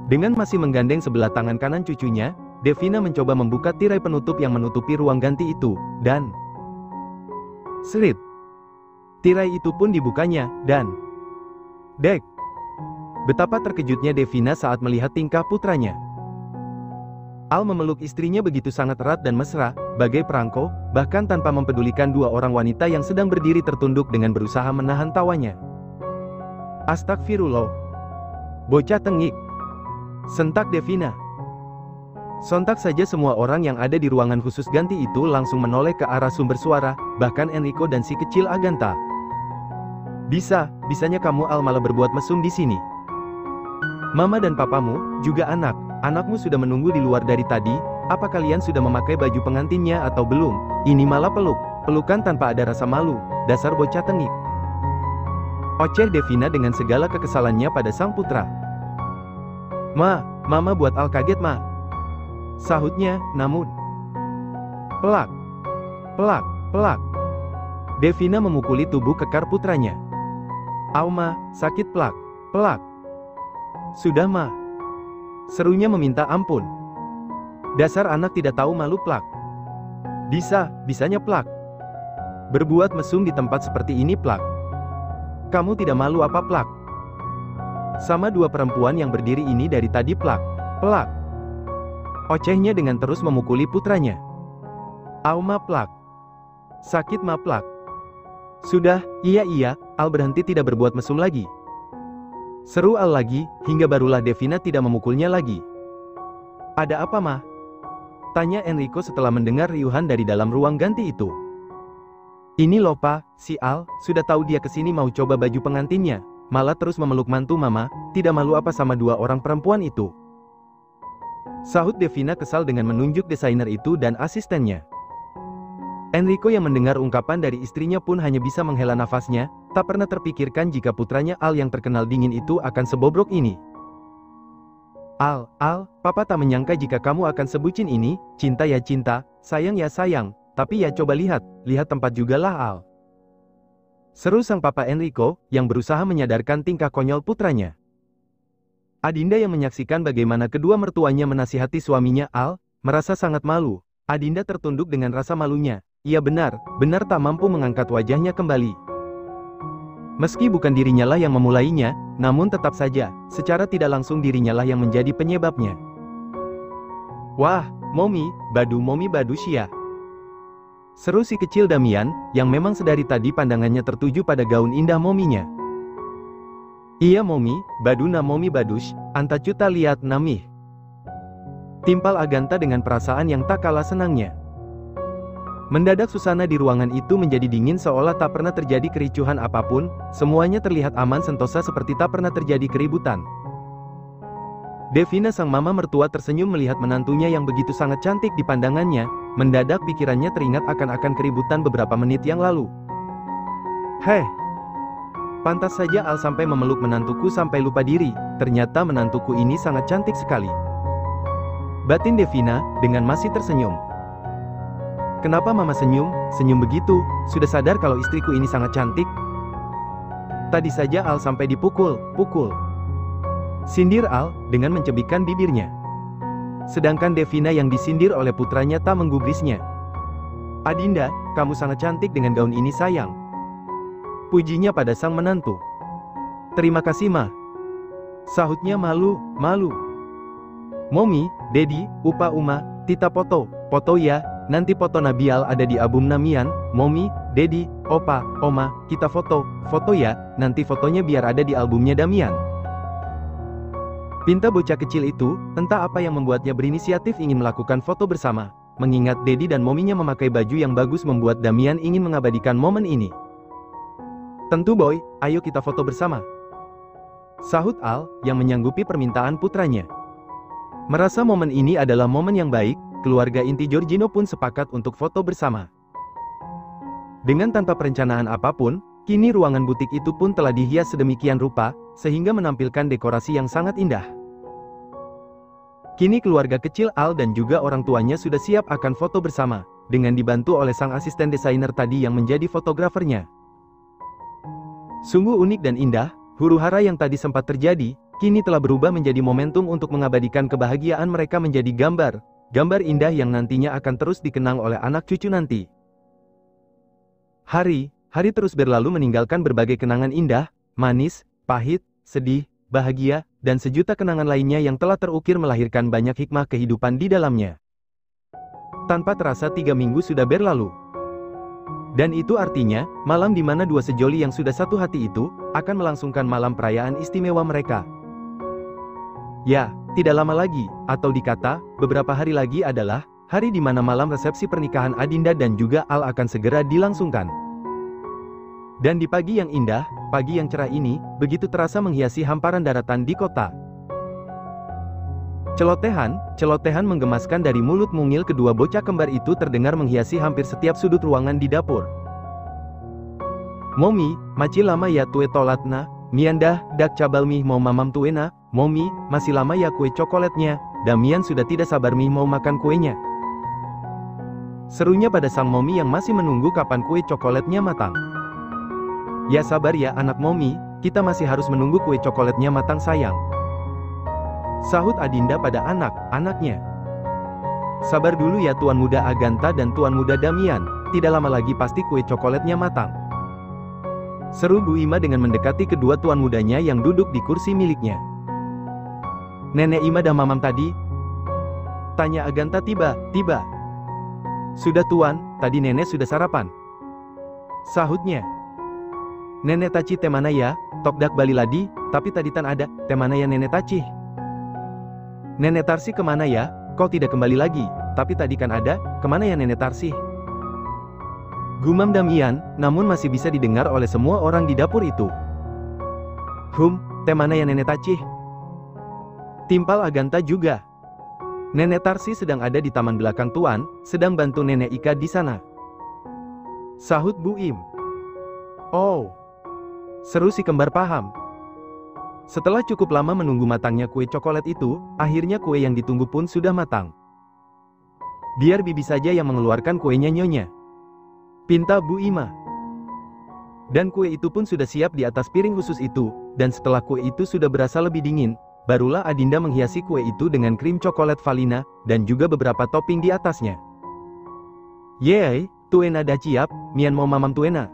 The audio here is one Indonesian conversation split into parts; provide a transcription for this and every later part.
Dengan masih menggandeng sebelah tangan kanan cucunya, Devina mencoba membuka tirai penutup yang menutupi ruang ganti itu, dan serit. Tirai itu pun dibukanya, dan dek! Betapa terkejutnya Devina saat melihat tingkah putranya. Al memeluk istrinya begitu sangat erat dan mesra, bagai perangko, bahkan tanpa mempedulikan dua orang wanita yang sedang berdiri tertunduk dengan berusaha menahan tawanya. Astagfirullah. Bocah tengik. Sentak Devina. Sontak saja semua orang yang ada di ruangan khusus ganti itu langsung menoleh ke arah sumber suara, bahkan Enrico dan si kecil Agatha. Bisanya kamu Al malah berbuat mesum di sini. Mama dan papamu, juga anakmu sudah menunggu di luar dari tadi. Apa kalian sudah memakai baju pengantinnya atau belum? Ini malah pelukan tanpa ada rasa malu, dasar bocah tengik. Oceh Devina dengan segala kekesalannya pada sang putra. Mama buat Al kaget ma. Sahutnya, namun pelak. Devina memukuli tubuh kekar putranya. Au ma, sakit pelak. Sudah ma. Serunya meminta ampun. Dasar anak tidak tahu malu pelak. Bisanya pelak. Berbuat mesum di tempat seperti ini pelak. Kamu tidak malu apa pelak? Sama dua perempuan yang berdiri ini dari tadi pelak. Ocehnya dengan terus memukuli putranya. Au ma pelak. Sakit ma pelak. Sudah, iya, Al berhenti tidak berbuat mesum lagi. Seru Al lagi, hingga barulah Devina tidak memukulnya lagi. Ada apa ma? Tanya Enrico setelah mendengar riuhan dari dalam ruang ganti itu. Ini loh pa, si Al, sudah tahu dia kesini mau coba baju pengantinnya. Malah terus memeluk mantu mama, tidak malu apa sama dua orang perempuan itu. Sahut Devina kesal dengan menunjuk desainer itu dan asistennya. Enrico yang mendengar ungkapan dari istrinya pun hanya bisa menghela nafasnya, tak pernah terpikirkan jika putranya Al yang terkenal dingin itu akan sebobrok ini. Al, papa tak menyangka jika kamu akan sebucin ini, cinta ya cinta, sayang ya sayang, tapi ya coba lihat tempat juga lah Al. Seru sang papa Enrico, yang berusaha menyadarkan tingkah konyol putranya. Adinda yang menyaksikan bagaimana kedua mertuanya menasihati suaminya Al, merasa sangat malu. Adinda tertunduk dengan rasa malunya. Ia benar tak mampu mengangkat wajahnya kembali. Meski bukan dirinya lah yang memulainya, namun tetap saja, secara tidak langsung dirinya lah yang menjadi penyebabnya. Wah, Momi badu Shia. Seru si kecil Damian, yang memang sedari tadi pandangannya tertuju pada gaun indah mominya. Iya Momi, baduna Momi badush, antacuta lihat namih. Timpal Agatha dengan perasaan yang tak kalah senangnya. Mendadak suasana di ruangan itu menjadi dingin seolah tak pernah terjadi kericuhan apapun, semuanya terlihat aman sentosa seperti tak pernah terjadi keributan. Devina sang mama mertua tersenyum melihat menantunya yang begitu sangat cantik di pandangannya, mendadak pikirannya teringat akan keributan beberapa menit yang lalu. Heh! Pantas saja Al sampai memeluk menantuku sampai lupa diri, ternyata menantuku ini sangat cantik sekali. Batin Devina, dengan masih tersenyum. Kenapa mama senyum begitu, sudah sadar kalau istriku ini sangat cantik? Tadi saja Al sampai dipukul. Sindir Al, dengan mencebikkan bibirnya. Sedangkan Devina yang disindir oleh putranya tak menggubrisnya. Adinda, kamu sangat cantik dengan gaun ini sayang. Pujinya pada sang menantu. Terima kasih ma. Sahutnya malu. Momi, Dedi, Upa Uma, Tita foto ya, nanti foto Nabial ada di album Namian. Momi, Dedi, Opa, Oma, kita foto ya, nanti fotonya biar ada di albumnya Damian. Pinta bocah kecil itu, entah apa yang membuatnya berinisiatif ingin melakukan foto bersama. Mengingat Dedi dan mominya memakai baju yang bagus membuat Damian ingin mengabadikan momen ini. Tentu boy, ayo kita foto bersama. Sahut Al, yang menyanggupi permintaan putranya. Merasa momen ini adalah momen yang baik, keluarga inti Giorgino pun sepakat untuk foto bersama. Dengan tanpa perencanaan apapun, kini ruangan butik itu pun telah dihias sedemikian rupa, sehingga menampilkan dekorasi yang sangat indah. Kini keluarga kecil Al dan juga orang tuanya sudah siap akan foto bersama, dengan dibantu oleh sang asisten desainer tadi yang menjadi fotografernya. Sungguh unik dan indah, huru-hara yang tadi sempat terjadi, kini telah berubah menjadi momentum untuk mengabadikan kebahagiaan mereka menjadi gambar indah yang nantinya akan terus dikenang oleh anak cucu nanti. Hari terus berlalu meninggalkan berbagai kenangan indah, manis, pahit, sedih, bahagia, dan sejuta kenangan lainnya yang telah terukir melahirkan banyak hikmah kehidupan di dalamnya. Tanpa terasa 3 minggu sudah berlalu. Dan itu artinya, malam di mana dua sejoli yang sudah satu hati itu, akan melangsungkan malam perayaan istimewa mereka. Ya, tidak lama lagi, atau dikata, beberapa hari lagi adalah, hari di mana malam resepsi pernikahan Adinda dan juga Al akan segera dilangsungkan. Dan di pagi yang indah, pagi yang cerah ini, begitu terasa menghiasi hamparan daratan di kota. Celotehan menggemaskan dari mulut mungil kedua bocah kembar itu terdengar menghiasi hampir setiap sudut ruangan di dapur. Momi, maci lama ya tue tolatna, miandah, dak cabal mih mau mamam tuena, Momi, masih lama ya kue coklatnya, Damian sudah tidak sabar mih mau makan kuenya. Serunya pada sang Momi yang masih menunggu kapan kue coklatnya matang. Ya sabar ya anak Momi, kita masih harus menunggu kue coklatnya matang sayang. Sahut Adinda pada anak-anaknya. Sabar dulu ya Tuan Muda Aganta dan Tuan Muda Damian, tidak lama lagi pasti kue coklatnya matang. Seru Bu Ima dengan mendekati kedua tuan mudanya yang duduk di kursi miliknya. Nenek Ima dah mamam tadi? Tanya Aganta tiba-tiba. Sudah Tuan, tadi nenek sudah sarapan. Sahutnya. Nenek Taci temana ya, tokdak bali ladi, tapi tadi tan ada, temana ya nenek Taci? Nenek Tarsi kemana ya, kok tidak kembali lagi, tapi tadi kan ada, kemana ya nenek Tarsi? Gumam Damian, namun masih bisa didengar oleh semua orang di dapur itu. Temana ya nenek Taci? Timpal Aganta juga. Nenek Tarsi sedang ada di taman belakang Tuan, sedang bantu nenek Ika di sana. Sahut Bu Im. Oh. Seru si kembar paham. Setelah cukup lama menunggu matangnya kue coklat itu, akhirnya kue yang ditunggu pun sudah matang. Biar bibi saja yang mengeluarkan kuenya nyonya, pinta Bu Ima. Dan kue itu pun sudah siap di atas piring khusus itu, dan setelah kue itu sudah berasa lebih dingin, barulah Adinda menghiasi kue itu dengan krim coklat vanila, dan juga beberapa topping di atasnya. Yeay, tuena dah siap, mian mau mamam tuena.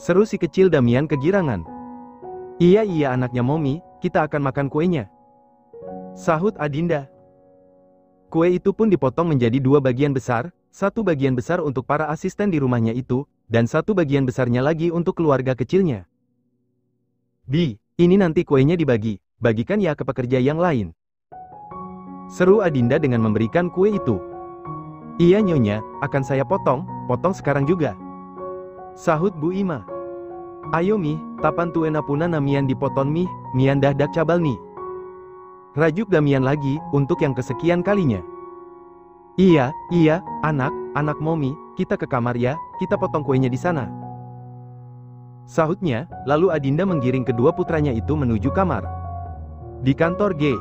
Seru si kecil Damian kegirangan. Iya anaknya Momi, kita akan makan kuenya. Sahut Adinda. Kue itu pun dipotong menjadi 2 bagian besar, 1 bagian besar untuk para asisten di rumahnya itu, dan 1 bagian besarnya lagi untuk keluarga kecilnya. Ini nanti kuenya bagikan ya ke pekerja yang lain. Seru Adinda dengan memberikan kue itu. Iya nyonya, akan saya potong sekarang juga. Sahut Bu Ima. Ayo mi, tapan tuena puna namian dipotong mi, mian dah dak cabal ni. Rajuk Damian lagi, untuk yang kesekian kalinya. Iya, anak Momi, kita ke kamar ya, kita potong kuenya di sana. Sahutnya, lalu Adinda menggiring kedua putranya itu menuju kamar. Di kantor G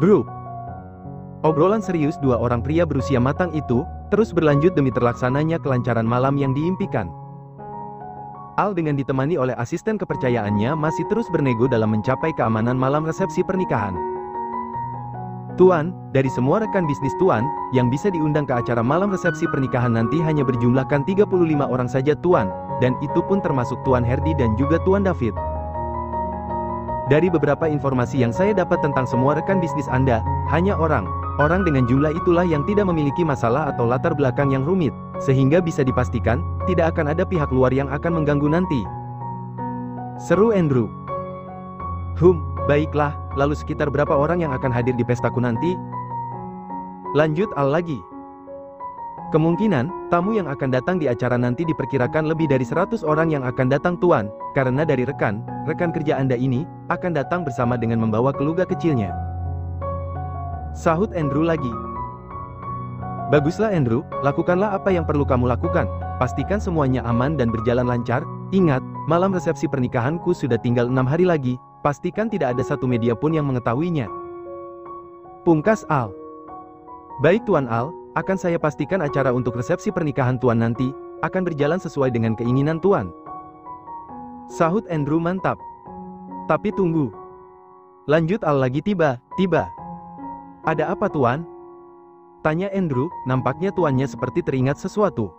Group. Obrolan serius 2 orang pria berusia matang itu, terus berlanjut demi terlaksananya kelancaran malam yang diimpikan. Al dengan ditemani oleh asisten kepercayaannya masih terus bernego dalam mencapai keamanan malam resepsi pernikahan. Tuan, dari semua rekan bisnis Tuan, yang bisa diundang ke acara malam resepsi pernikahan nanti hanya berjumlahkan 35 orang saja Tuan, dan itu pun termasuk Tuan Herdi dan juga Tuan David. Dari beberapa informasi yang saya dapat tentang semua rekan bisnis Anda, hanya orang dengan jumlah itulah yang tidak memiliki masalah atau latar belakang yang rumit, sehingga bisa dipastikan, tidak akan ada pihak luar yang akan mengganggu nanti. Seru Andrew. Baiklah, lalu sekitar berapa orang yang akan hadir di pestaku nanti? Lanjut Al lagi. Kemungkinan, tamu yang akan datang di acara nanti diperkirakan lebih dari 100 orang yang akan datang Tuan, karena dari rekan kerja Anda ini, akan datang bersama dengan membawa keluarga kecilnya. Sahut Andrew lagi. Baguslah Andrew, lakukanlah apa yang perlu kamu lakukan, pastikan semuanya aman dan berjalan lancar, ingat, malam resepsi pernikahanku sudah tinggal 6 hari lagi, pastikan tidak ada satu media pun yang mengetahuinya. Pungkas Al. Baik Tuan Al, akan saya pastikan acara untuk resepsi pernikahan Tuan nanti, akan berjalan sesuai dengan keinginan Tuan. Sahut Andrew mantap. Tapi tunggu. Lanjut Al lagi tiba. Ada apa tuan? Tanya Andrew, nampaknya tuannya seperti teringat sesuatu.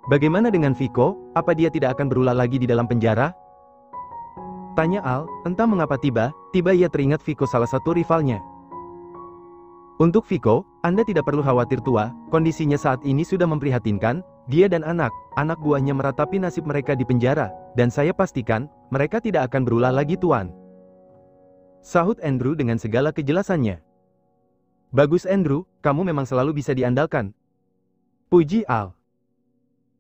Bagaimana dengan Vico, apa dia tidak akan berulah lagi di dalam penjara? Tanya Al, entah mengapa tiba-tiba ia teringat Vico salah satu rivalnya. Untuk Vico, Anda tidak perlu khawatir tua, kondisinya saat ini sudah memprihatinkan, dia dan anak buahnya meratapi nasib mereka di penjara, dan saya pastikan, mereka tidak akan berulah lagi tuan. Sahut Andrew dengan segala kejelasannya. Bagus Andrew, kamu memang selalu bisa diandalkan. Puji Al.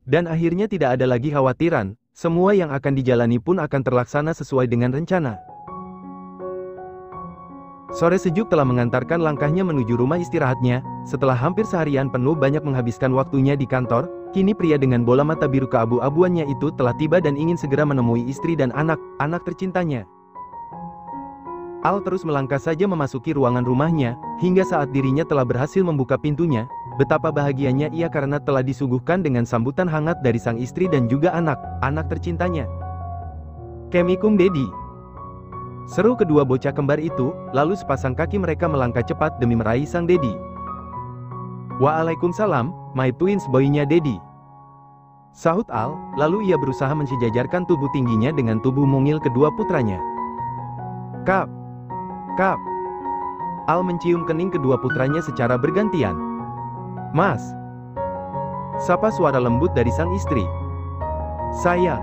Dan akhirnya tidak ada lagi khawatiran, semua yang akan dijalani pun akan terlaksana sesuai dengan rencana. Sore sejuk telah mengantarkan langkahnya menuju rumah istirahatnya, setelah hampir seharian penuh banyak menghabiskan waktunya di kantor, kini pria dengan bola mata biru keabu-abuannya itu telah tiba dan ingin segera menemui istri dan anak tercintanya. Al terus melangkah saja memasuki ruangan rumahnya, hingga saat dirinya telah berhasil membuka pintunya, betapa bahagianya ia karena telah disuguhkan dengan sambutan hangat dari sang istri dan juga anak tercintanya. Kemikung Dedi. Seru kedua bocah kembar itu, lalu sepasang kaki mereka melangkah cepat demi meraih sang Dedi. Waalaikumsalam, my twins boy-nya Dedi. Sahut Al, lalu ia berusaha mensejajarkan tubuh tingginya dengan tubuh mungil kedua putranya. Kap. Al mencium kening kedua putranya secara bergantian. Mas. Sapa suara lembut dari sang istri. Sayang.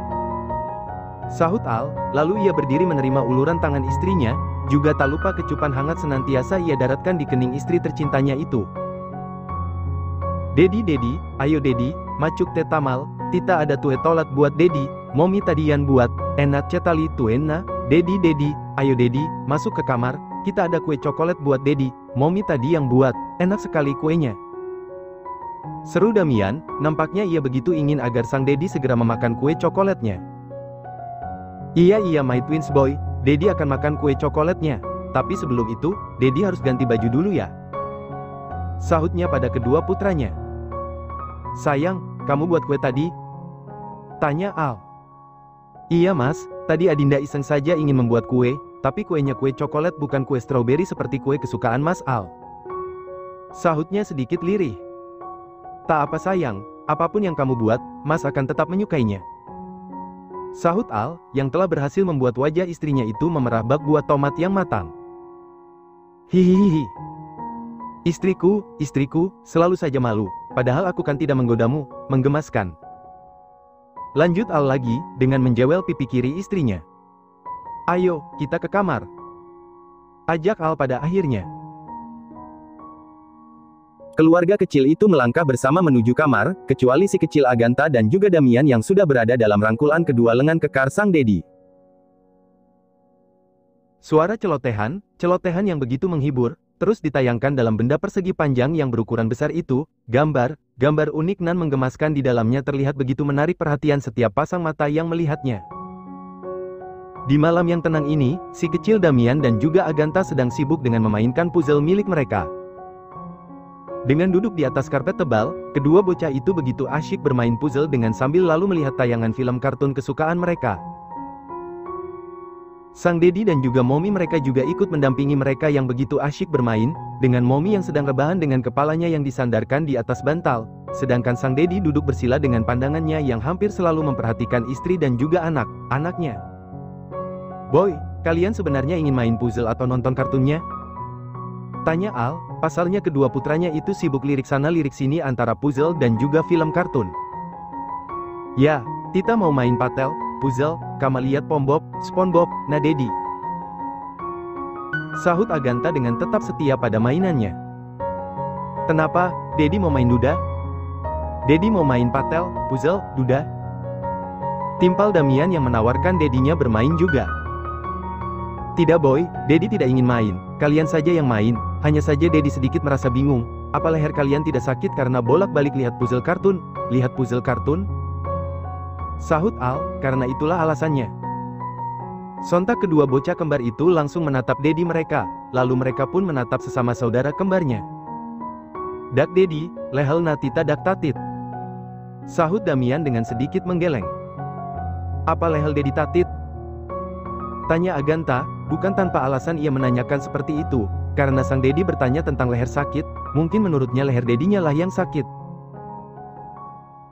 Sahut Al, lalu ia berdiri menerima uluran tangan istrinya, juga tak lupa kecupan hangat senantiasa ia daratkan di kening istri tercintanya itu. Dedi, ayo Dedi, macuk teh tamal, tita ada tue tolat buat Dedi, momi tadian buat, enak cetali tuena, Dedi, ayo Dedi, masuk ke kamar, kita ada kue coklat buat Dedi, momi tadi yang buat, enak sekali kuenya. Seru Damian, nampaknya ia begitu ingin agar sang Dedi segera memakan kue coklatnya. Iya my twins boy, Dedi akan makan kue coklatnya, tapi sebelum itu, Dedi harus ganti baju dulu ya. Sahutnya pada kedua putranya. Sayang, kamu buat kue tadi? Tanya Al. Iya mas, tadi Adinda iseng saja ingin membuat kue, tapi kuenya kue coklat bukan kue stroberi seperti kue kesukaan Mas Al. Sahutnya sedikit lirih. Tak apa sayang, apapun yang kamu buat, Mas akan tetap menyukainya. Sahut Al, yang telah berhasil membuat wajah istrinya itu memerah bak buah tomat yang matang. Hihihi. Istriku, selalu saja malu, padahal aku kan tidak menggodamu, menggemaskan. Lanjut Al lagi, dengan menjewel pipi kiri istrinya. Ayo, kita ke kamar. Ajak Al pada akhirnya. Keluarga kecil itu melangkah bersama menuju kamar, kecuali si kecil Agatha dan juga Damian yang sudah berada dalam rangkulan kedua lengan kekar sang Dedi. Suara celotehan yang begitu menghibur, terus ditayangkan dalam benda persegi panjang yang berukuran besar itu, gambar unik nan menggemaskan di dalamnya terlihat begitu menarik perhatian setiap pasang mata yang melihatnya. Di malam yang tenang ini, si kecil Damian dan juga Agatha sedang sibuk dengan memainkan puzzle milik mereka. Dengan duduk di atas karpet tebal, kedua bocah itu begitu asyik bermain puzzle dengan sambil lalu melihat tayangan film kartun kesukaan mereka. Sang Dedi dan juga Momi mereka juga ikut mendampingi mereka yang begitu asyik bermain, dengan Momi yang sedang rebahan dengan kepalanya yang disandarkan di atas bantal, sedangkan sang Dedi duduk bersila dengan pandangannya yang hampir selalu memperhatikan istri dan juga anaknya. Boy, kalian sebenarnya ingin main puzzle atau nonton kartunnya? Tanya Al, pasalnya kedua putranya itu sibuk lirik sana lirik sini antara puzzle dan juga film kartun. Ya, Tita mau main patel, puzzle, kamu lihat PomBob, SpongeBob, nah Dedi. Sahut Agatha dengan tetap setia pada mainannya. Kenapa, Dedi mau main duda? Dedi mau main patel, puzzle, duda? Timpal Damian yang menawarkan Dedinya bermain juga. Tidak boy, Dedi tidak ingin main, kalian saja yang main, hanya saja Dedi sedikit merasa bingung, apa leher kalian tidak sakit karena bolak-balik lihat puzzle kartun? Sahut Al, karena itulah alasannya. Sontak kedua bocah kembar itu langsung menatap Dedi mereka, lalu mereka pun menatap sesama saudara kembarnya. Dak Dedi, lehel natita dak tatit. Sahut Damian dengan sedikit menggeleng. Apa lehel Dedi tatit? Tanya Agatha, Bukan tanpa alasan ia menanyakan seperti itu, karena sang Dedi bertanya tentang leher sakit, mungkin menurutnya leher Dedinya lah yang sakit.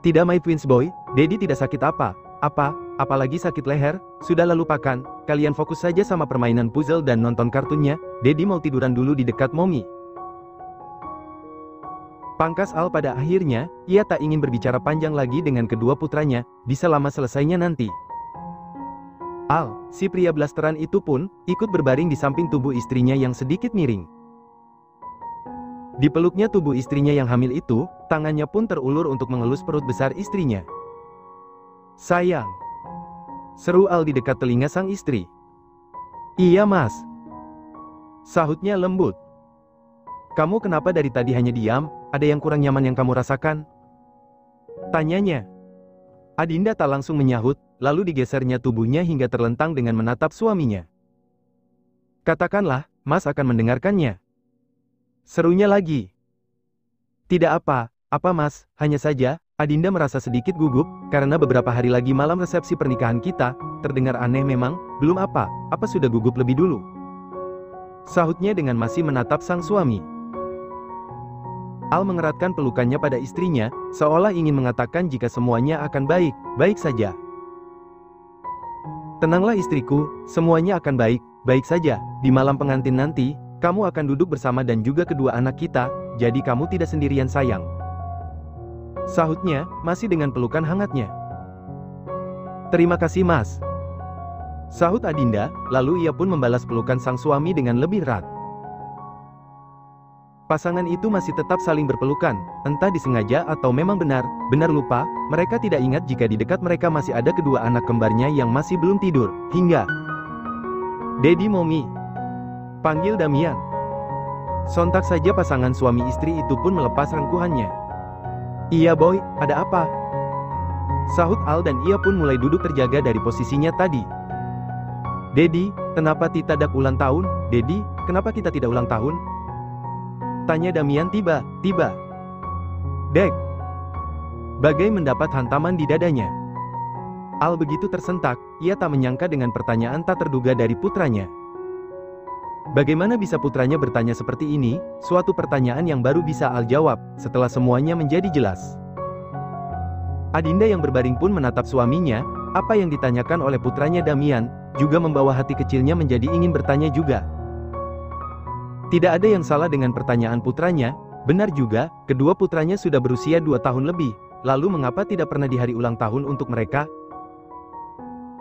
Tidak My Twins Boy, Dedi tidak sakit apalagi sakit leher, sudahlah lupakan, kalian fokus saja sama permainan puzzle dan nonton kartunnya, Dedi mau tiduran dulu di dekat Mommy. Pangkas Al pada akhirnya, ia tak ingin berbicara panjang lagi dengan kedua putranya, bisa lama selesainya nanti. Al, si pria blasteran itu pun, ikut berbaring di samping tubuh istrinya yang sedikit miring. Dipeluknya tubuh istrinya yang hamil itu, tangannya pun terulur untuk mengelus perut besar istrinya. Sayang, seru Al di dekat telinga sang istri. Iya mas, sahutnya lembut. Kamu kenapa dari tadi hanya diam, ada yang kurang nyaman yang kamu rasakan? Tanyanya. Adinda tak langsung menyahut, lalu digesernya tubuhnya hingga terlentang dengan menatap suaminya. Katakanlah, mas akan mendengarkannya. Serunya lagi. Tidak apa mas, hanya saja, Adinda merasa sedikit gugup, karena beberapa hari lagi malam resepsi pernikahan kita, terdengar aneh memang, belum apa sudah gugup lebih dulu. Sahutnya dengan masih menatap sang suami. Al mengeratkan pelukannya pada istrinya, seolah ingin mengatakan jika semuanya akan baik saja. Tenanglah istriku, semuanya akan baik saja, di malam pengantin nanti, kamu akan duduk bersama dan juga kedua anak kita, jadi kamu tidak sendirian sayang. Sahutnya, masih dengan pelukan hangatnya. Terima kasih mas. Sahut Adinda, lalu ia pun membalas pelukan sang suami dengan lebih erat. Pasangan itu masih tetap saling berpelukan, entah disengaja atau memang benar lupa, mereka tidak ingat jika di dekat mereka masih ada kedua anak kembarnya yang masih belum tidur, hingga Dedi Mommy, panggil Damian. Sontak saja pasangan suami istri itu pun melepas rengkuhannya. Iya boy, ada apa? Sahut Al dan ia pun mulai duduk terjaga dari posisinya tadi. Dedi, kenapa tidak ulang tahun? Dedi, kenapa kita tidak ulang tahun? Tanya Damian tiba-tiba. Dek. Bagai mendapat hantaman di dadanya. Al begitu tersentak, ia tak menyangka dengan pertanyaan tak terduga dari putranya. Bagaimana bisa putranya bertanya seperti ini, suatu pertanyaan yang baru bisa Al jawab, setelah semuanya menjadi jelas. Adinda yang berbaring pun menatap suaminya, apa yang ditanyakan oleh putranya Damian, juga membawa hati kecilnya menjadi ingin bertanya juga. Tidak ada yang salah dengan pertanyaan putranya, benar juga, kedua putranya sudah berusia 2 tahun lebih, lalu mengapa tidak pernah di hari ulang tahun untuk mereka?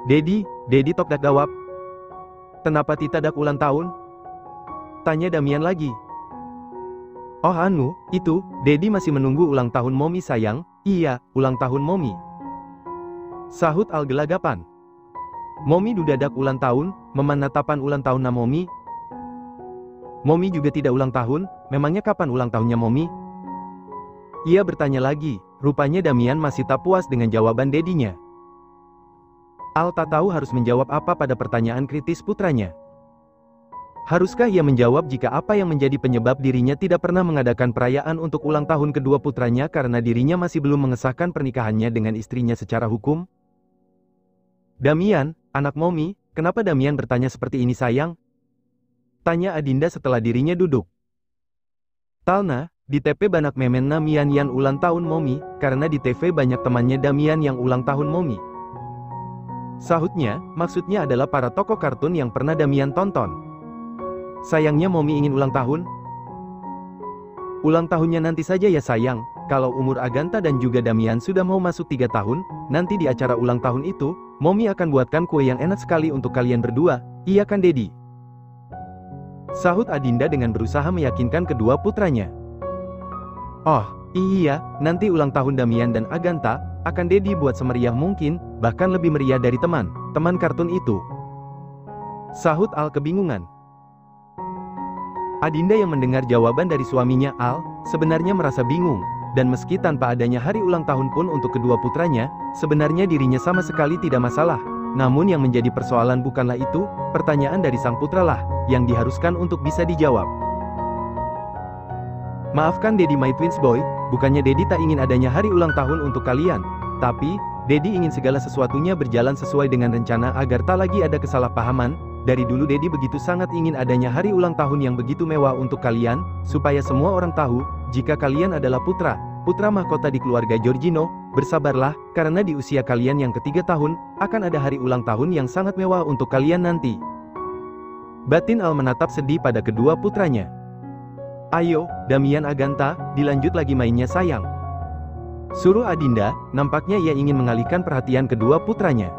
Dedi tok dak jawab. Kenapa tidak ulang tahun? Tanya Damian lagi. Oh anu, itu, Dedi masih menunggu ulang tahun Mommy sayang, iya, ulang tahun Mommy. Sahut Al gelagapan. Mommy dudadak ulang tahun, memanatapan ulang tahun na Mommy. Mommy juga tidak ulang tahun, memangnya kapan ulang tahunnya Mommy? Ia bertanya lagi, rupanya Damian masih tak puas dengan jawaban Dedinya. Al tak tahu harus menjawab apa pada pertanyaan kritis putranya. Haruskah ia menjawab jika apa yang menjadi penyebab dirinya tidak pernah mengadakan perayaan untuk ulang tahun kedua putranya karena dirinya masih belum mengesahkan pernikahannya dengan istrinya secara hukum? Damian, anak Mommy, kenapa Damian bertanya seperti ini sayang? Tanya Adinda setelah dirinya duduk. Talna, di TP banyak memen Damian yang ulang tahun Mommy, karena di TV banyak temannya Damian yang ulang tahun Mommy. Sahutnya, maksudnya adalah para tokoh kartun yang pernah Damian tonton. Sayangnya Mommy ingin ulang tahun. Ulang tahunnya nanti saja ya sayang, kalau umur Agatha dan juga Damian sudah mau masuk 3 tahun, nanti di acara ulang tahun itu, Mommy akan buatkan kue yang enak sekali untuk kalian berdua, iya kan Dedi? Sahut Adinda dengan berusaha meyakinkan kedua putranya. Oh, iya, nanti ulang tahun Damian dan Agatha, akan Dedi buat semeriah mungkin, bahkan lebih meriah dari teman kartun itu. Sahut Al kebingungan. Adinda yang mendengar jawaban dari suaminya Al, sebenarnya merasa bingung, dan meski tanpa adanya hari ulang tahun pun untuk kedua putranya, sebenarnya dirinya sama sekali tidak masalah. Namun yang menjadi persoalan bukanlah itu, pertanyaan dari sang putra lah, yang diharuskan untuk bisa dijawab. Maafkan Dedi my twins boy, bukannya Dedi tak ingin adanya hari ulang tahun untuk kalian, tapi, Dedi ingin segala sesuatunya berjalan sesuai dengan rencana agar tak lagi ada kesalahpahaman, dari dulu Dedi begitu sangat ingin adanya hari ulang tahun yang begitu mewah untuk kalian, supaya semua orang tahu, jika kalian adalah putra mahkota di keluarga Giorgino. Bersabarlah, karena di usia kalian yang ketiga tahun, akan ada hari ulang tahun yang sangat mewah untuk kalian nanti. Batin Al menatap sedih pada kedua putranya. Ayo, Damian Aganta, dilanjut lagi mainnya sayang. Suruh Adinda. Nampaknya ia ingin mengalihkan perhatian kedua putranya.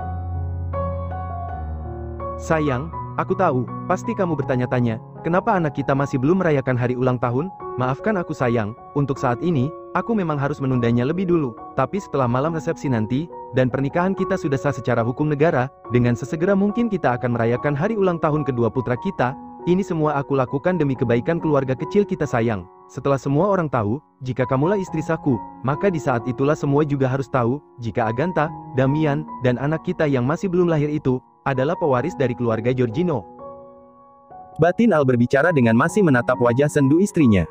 Sayang, aku tahu, pasti kamu bertanya-tanya, kenapa anak kita masih belum merayakan hari ulang tahun? Maafkan aku sayang, untuk saat ini, aku memang harus menundanya lebih dulu. Tapi setelah malam resepsi nanti, dan pernikahan kita sudah sah secara hukum negara, dengan sesegera mungkin kita akan merayakan hari ulang tahun kedua putra kita. Ini semua aku lakukan demi kebaikan keluarga kecil kita sayang. Setelah semua orang tahu, jika kamulah istri sahku, maka di saat itulah semua juga harus tahu, jika Aganta, Damian, dan anak kita yang masih belum lahir itu, adalah pewaris dari keluarga Giorgino. Batin Al berbicara dengan masih menatap wajah sendu istrinya.